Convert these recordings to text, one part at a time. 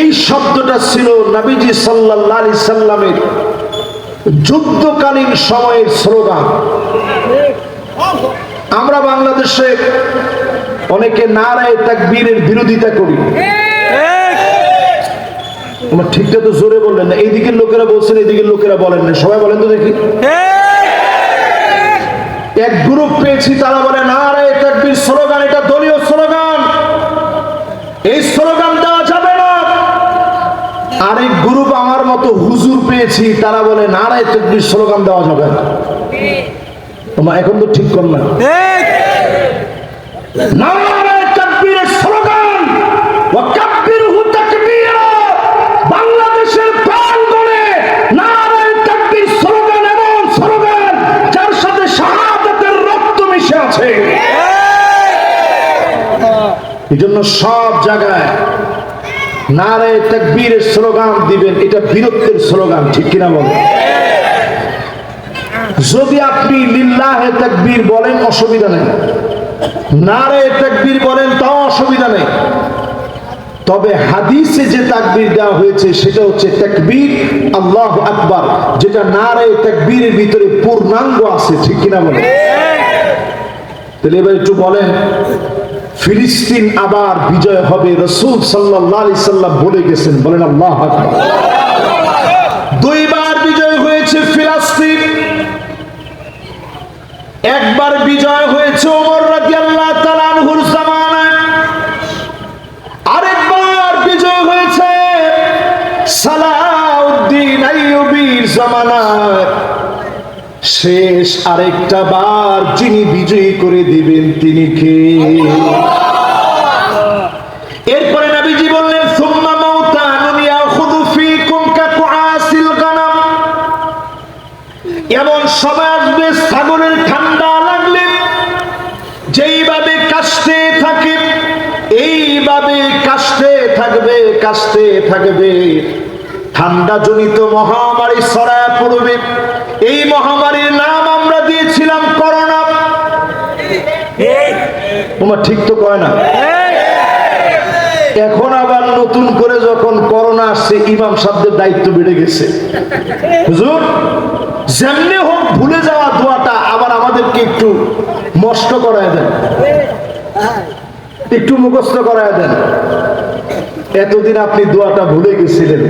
এই শব্দটা ছিল নবীজি সাল্লাল্লাহু আলাইহি সাল্লামের যুদ্ধকালীন সময়ের স্লোগান। আমরা বাংলাদেশে অনেকে নারায়ে তাকবীরের বিরোধিতা করি। আমার ঠিকটা তো জোরে বললেন না, এইদিকের লোকেরা বলছেন, এইদিকের লোকেরা বলেন না, সবাই বলেন তো দেখি। এক গ্রুপ পেয়েছি, তারা বলে নারায়ে তাকবীর স্লোগান এটা দলীয় স্লোগান, এই স্লোগান দেওয়া যাবে না। আরেক গ্রুপ আমার মতো হুজুর পেয়েছি, তারা বলে নারায়ে তাকবীর স্লোগান দেওয়া যাবে না। এখন তো ঠিক কর না, নারায়ে তাকবীরের স্লোগান ওয়াকাব্বিরহু তাকবীরা, বাংলাদেশের প্রাঙ্গণে নারায়ে তাকবীর স্লোগান এমন স্লোগান যার সাথে শাহাদাতের রক্ত মিশে আছে। এজন্য সব জায়গায় নারায়ে তাকবীরের স্লোগান দিবেন, এটা বীরত্বের স্লোগান, ঠিক কিনা বলেন? যদি আপনি লিল্লাহে তাকবীর বলেন অসুবিধা নেই, নারায়ে তাকবীর বলেন তাও অসুবিধা নেই, তবে হাদিসে যে তাকবীর দেওয়া হয়েছে সেটা হচ্ছে তাকবীর আল্লাহু আকবার, যেটা নারায়ে তাকবীরের ভিতরে পূর্ণাঙ্গ আছে, ঠিক কিনা বলেন? তাহলে এবার একটু বলেন, ফিলিস্তিন আবার বিজয় হবে, রাসূল সাল্লাল্লাহু আলাইহি সাল্লাম বলে গেছেন, বলেন আল্লাহু আকবার। দুইবার বিজয় হয়েছে ফিলিস্তিন, একবার বিজয় হয়েছে ওমর রাদিয়াল্লাহু তাআলা আনহুর জামানায়, আরেকবার বিজয় হয়েছে সালাউদ্দিন আইয়ুবীর জামানায়। শেষ আরেকটা বার যিনি বিজয়ী করে দিবেন তিনি কে? এরপরে নবীজি বললেন সুম্মা মাউতানুন ইয়াখুযু ফীকুম কাকুআসিল গানাম, এমন সময় আসবে ছাগলের ঠান্ডা লাগলে যেইভাবে কাশতে থাকে এইভাবে কাশতে থাকবে, ঠান্ডা জনিত মহামারী ছড়ায় পড়বে। এই মহামারীর নাম আমরা দিয়েছিলাম করোনা। তোমার ঠিক তো কয় না? এখন আবার নতুন করে যখন করোনা আসছে, ইমাম সাহেবদের দায়িত্ব বেড়ে গেছে। হুজুর যেমনি হোক ভুলে যাওয়া দোয়াটা আবার আমাদেরকে একটু মস্ত করায় দেন, একটু মুখস্থ করায় দেন। এতদিন আপনি দোয়াটা ভুলে গেছিলেন,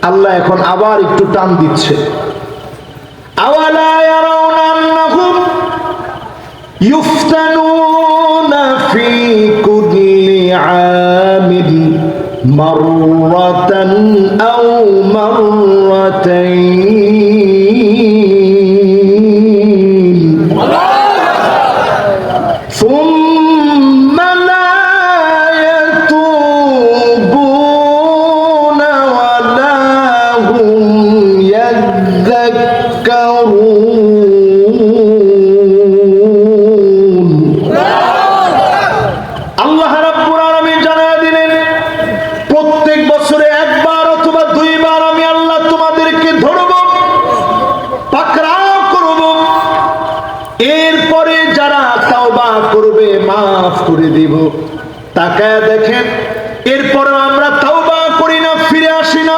আল্লাহ এখন আবার একটু টান দিচ্ছে। আওয়ালা ইয়ারাউনা আন্নাহুম ইফতানুনা ফি কুল্লি আমিন মাররাতান আও মাররাতাইন সুম্মা লা ইয়াতুবুনা ওয়া লা হুম ইয়াযাক্কারুন। আল্লাহ রাব্বুল আলামিন জানায়া দিলেন, প্রত্যেক বছরে একবার অথবা দুইবার আমি আল্লাহ তোমাদেরকে ধরব, পাকড়াও করব। এরপরে যারা তাওবা করবে মাফ করে দিব। তাকায় দেখেন, এরপরে আমরা তাওবা করি না, ফিরে আসি না।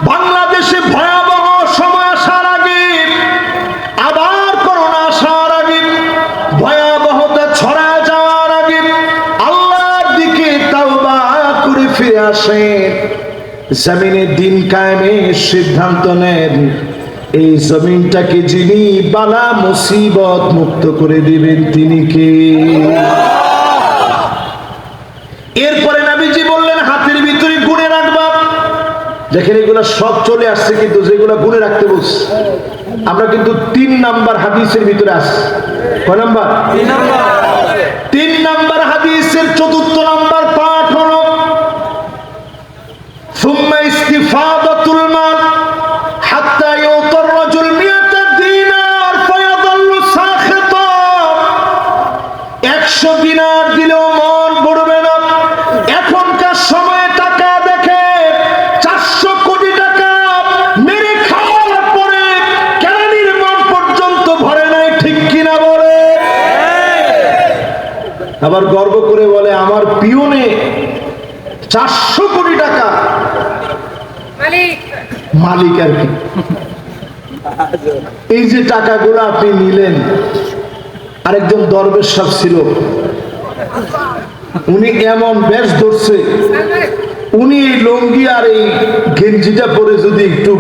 বাংলাদেশে ভয়াবহ সময় আসার আগে, আবার করোনা আসার আগে, ভয়াবহতা ছড়ায় যাওয়ার আগে আল্লাহর দিকে তাওবা করে ফিরে আসেন। জমিনে দিন কায়েমের সিদ্ধান্ত নেন। এই জমিনটাকে যিনি বালা মুসিবত মুক্ত করে দিবেন তিনি কে? এরপরে নবীজি বললেন হাতের ভিতরে গুণে রাখবা। দেখেন এগুলা সব চলে আসছে, কিন্তু যেগুলা গুণে রাখতে বলছে আমরা কিন্তু 3 নাম্বার হাদিসের ভিতরে আসছি। কয় নাম্বার? 3 নাম্বার হাদিসের 4th নাম্বার পাঠ হলো সুম্মা ইস্তিফাদাতুল মাল হাত্তা ইউতার রাজুল মিয়াতা দিনার ফায়াযাল্লু সাখিতা। 100 দিনার দিলেও মন ভরবে না। এখনকার সময়ে টাকা দেখে 400 কোটি টাকা মেরে খাওয়ার পরে কেরানির মন পর্যন্ত ভরে নাই, ঠিক কিনা বলে? আবার গর্ব করে বলে আমার পিয়নে 400 কোটি টাকা মালিক আর কি। এই যে টাকাগুলো আপনি নিলেন, আরেকজন দরবেশ সাহেব ছিল, উনি এমন বেশ ধরছে, উনি এই লঙ্গি আর এই গেঞ্জিটা পরে যদি একটু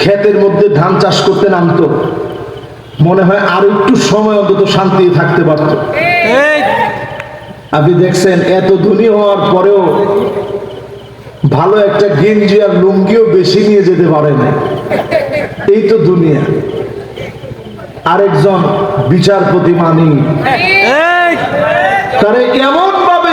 ক্ষেতের মধ্যে ধান চাষ করতে নামতো, মনে হয় আর একটু সময় অন্তত শান্তি থাকতে পারত। আপনি দেখছেন এত ধনী হওয়ার পরেও ভালো একটা গেঞ্জি আর লুঙ্গিও বেশি নিয়ে যেতে পারে না। এই তো দুনিয়া। আরেকজন বিচারপতি মানি তারে এমন ভাবে